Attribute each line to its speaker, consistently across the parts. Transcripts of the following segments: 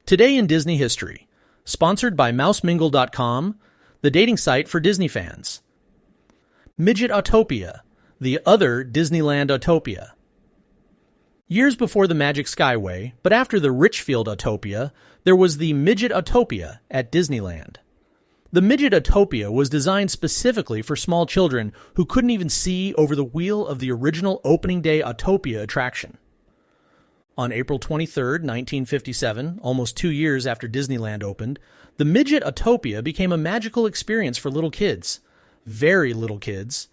Speaker 1: Today in Disney History, sponsored by mousemingle.com, the dating site for Disney fans. Midget Autopia, the other Disneyland Autopia. Years before the Magic Skyway, but after the Richfield Autopia, there was the Midget Autopia at Disneyland. The Midget Autopia was designed specifically for small children who couldn't even see over the wheel of the original opening day Autopia attraction. On April 23, 1957, almost 2 years after Disneyland opened, the Midget Autopia became a magical experience for little kids. Very little kids.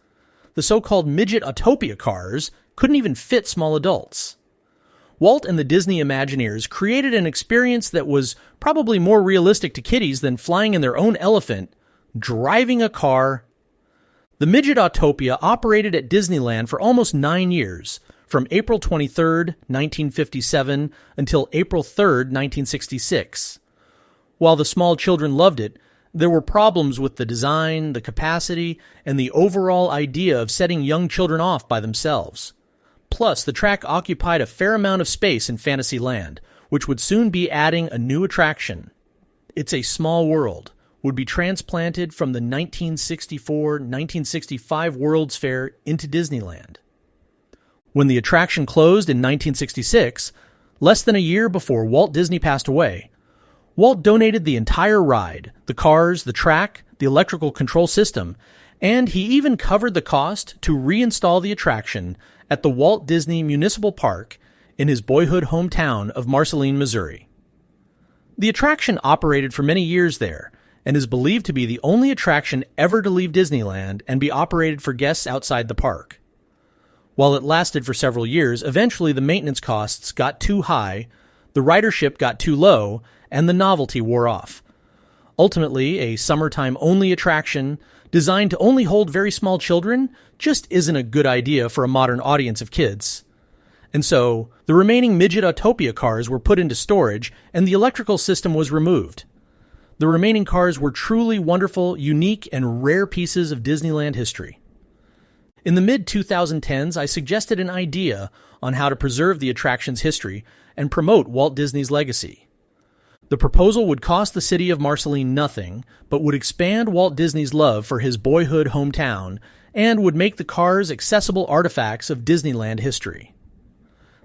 Speaker 1: The so-called Midget Autopia cars couldn't even fit small adults. Walt and the Disney Imagineers created an experience that was probably more realistic to kiddies than flying in their own elephant, driving a car. The Midget Autopia operated at Disneyland for almost 9 years, from April 23, 1957 until April 3, 1966. While the small children loved it, there were problems with the design, the capacity, and the overall idea of setting young children off by themselves. Plus, the track occupied a fair amount of space in Fantasyland, which would soon be adding a new attraction. It's a Small World would be transplanted from the 1964-1965 World's Fair into Disneyland. When the attraction closed in 1966, less than a year before Walt Disney passed away, Walt donated the entire ride, the cars, the track, the electrical control system, and he even covered the cost to reinstall the attraction at the Walt Disney Municipal Park in his boyhood hometown of Marceline, Missouri. The attraction operated for many years there and is believed to be the only attraction ever to leave Disneyland and be operated for guests outside the park. While it lasted for several years, eventually the maintenance costs got too high, the ridership got too low, and the novelty wore off. Ultimately, a summertime-only attraction designed to only hold very small children just isn't a good idea for a modern audience of kids. And so, the remaining Midget Autopia cars were put into storage and the electrical system was removed. The remaining cars were truly wonderful, unique, and rare pieces of Disneyland history. In the mid-2010s, I suggested an idea on how to preserve the attraction's history and promote Walt Disney's legacy. The proposal would cost the city of Marceline nothing, but would expand Walt Disney's love for his boyhood hometown and would make the cars accessible artifacts of Disneyland history.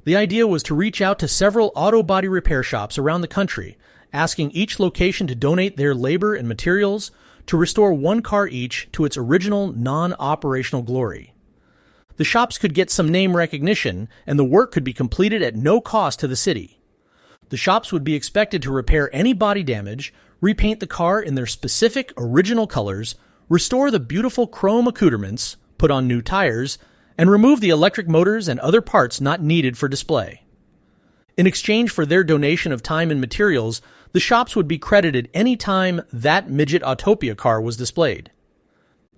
Speaker 1: The idea was to reach out to several auto body repair shops around the country, asking each location to donate their labor and materials to restore one car each to its original non-operational glory. The shops could get some name recognition, and the work could be completed at no cost to the city. The shops would be expected to repair any body damage, repaint the car in their specific original colors, restore the beautiful chrome accoutrements, put on new tires, and remove the electric motors and other parts not needed for display. In exchange for their donation of time and materials, the shops would be credited any time that Midget Autopia car was displayed.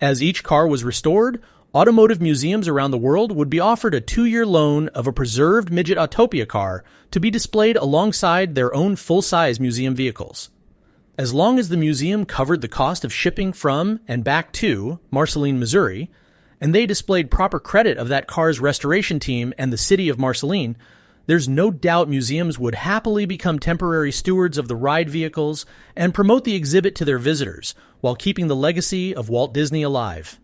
Speaker 1: As each car was restored, automotive museums around the world would be offered a 2-year loan of a preserved Midget Autopia car to be displayed alongside their own full-size museum vehicles. As long as the museum covered the cost of shipping from and back to Marceline, Missouri, and they displayed proper credit of that car's restoration team and the city of Marceline, there's no doubt museums would happily become temporary stewards of the ride vehicles and promote the exhibit to their visitors while keeping the legacy of Walt Disney alive.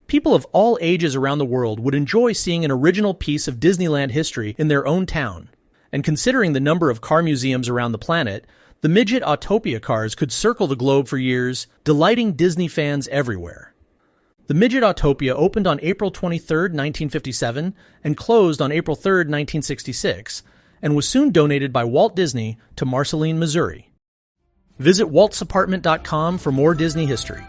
Speaker 1: People of all ages around the world would enjoy seeing an original piece of Disneyland history in their own town. And considering the number of car museums around the planet, the Midget Autopia cars could circle the globe for years, delighting Disney fans everywhere. The Midget Autopia opened on April 23, 1957, and closed on April 3, 1966, and was soon donated by Walt Disney to Marceline, Missouri. Visit waltsapartment.com for more Disney history.